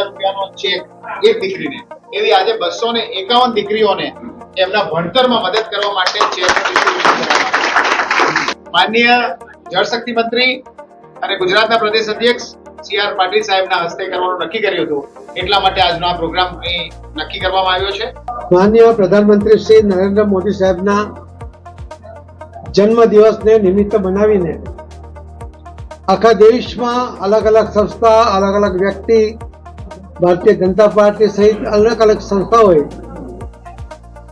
રૂપિયાનો ચેક એક દીકરીને, એવી આજે 251 દીકરીઓને એમના ભણતરમાં મદદ કરવા માટે ચેક ડિસ્ટ્રીબ્યુશન કરવામાં. માનનીય જળશક્તિ મંત્રી અને ગુજરાતના પ્રદેશ અધ્યક્ષ CR પાટીલ સાહેબના હસ્તે કરવાનું નક્કી કર્યું હતું, એટલા માટે આજનો આ પ્રોગ્રામ અહીં નક્કી કરવામાં આવ્યો છે. માનનીય પ્રધાનમંત્રી શ્રી નરેન્દ્ર મોદી સાહેબના જન્મ દિવસને નિમિત્ત બનાવીને આખા દેશમાં અલગ અલગ સંસ્થા, અલગ અલગ વ્યક્તિ, ભારતીય જનતા પાર્ટી સહિત અલગ અલગ સંસ્થાઓએ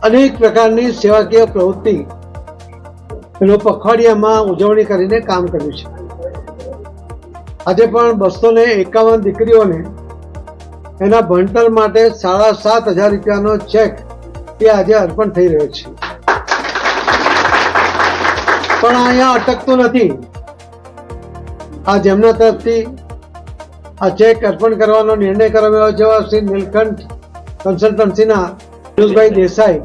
અનેક પ્રકારની સેવાકીય પ્રવૃત્તિ એનો પખવાડિયામાં ઉજવણી કરીને કામ કર્યું છે. આજે પણ 251 દીકરીઓને એના ભણતર માટે 7,500 રૂપિયાનો ચેક એ આજે અર્પણ થઈ રહ્યો છે. પણ અહીંયા અટકતું નથી. આ જેમના તરફથી આ ચેક અર્પણ કરવાનો નિર્ણય કરવામાં આવ્યો જેવા શ્રી નીલકંઠ કન્સલ્ટન્સીના પિયુષભાઈ દેસાઈ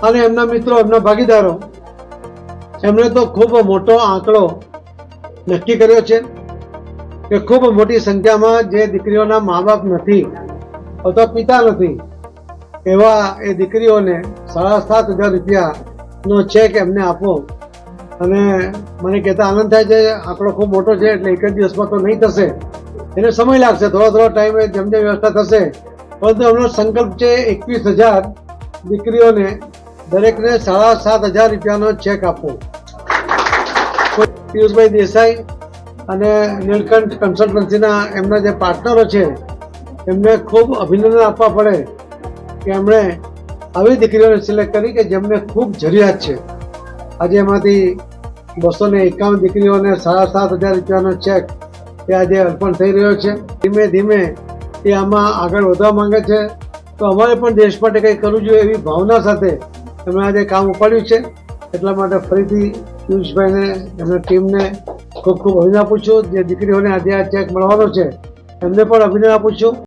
અને એમના મિત્રો, એમના ભાગીદારો, એમણે તો ખૂબ મોટો આંકડો નક્કી કર્યો છે કે ખૂબ મોટી સંખ્યામાં જે દીકરીઓના મા બાપ નથી અથવા પિતા નથી એવા એ દીકરીઓને 7,500 રૂપિયાનો ચેક એમને આપો. અને મને કહેતા આનંદ થાય છે, આંકડો ખૂબ મોટો છે એટલે એક જ દિવસમાં તો નહીં થશે, એને સમય લાગશે, થોડો ટાઈમે જેમ જેમ વ્યવસ્થા થશે. પરંતુ એમનો સંકલ્પ છે 21,000 દીકરીઓને દરેકને 7,500 રૂપિયાનો ચેક આપવો. પિયુષભાઈ દેસાઈ અને નીલકંઠ કન્સલ્ટન્સીના એમના જે પાર્ટનરો છે એમને ખૂબ અભિનંદન આપવા પડે કે એમણે આવી દીકરીઓને સિલેક્ટ કરી કે જેમને ખૂબ જરૂરિયાત છે. આજે એમાંથી 251 દીકરીઓને 7,500 રૂપિયાનો ચેક એ આજે અર્પણ થઈ રહ્યો છે. ધીમે ધીમે એ આમાં આગળ વધવા માંગે છે, તો અમારે પણ દેશ માટે કંઈ કરવું જોઈએ એવી ભાવના સાથે એમણે આજે કામ ઉપાડ્યું છે. એટલા માટે ફરીથી પિયુષભાઈને, એમના ટીમને ખૂબ ખૂબ અભિનંદન આપું છું. જે દીકરીઓને આજે આ ચેક મળવાનો છે એમને પણ અભિનંદન આપું છું.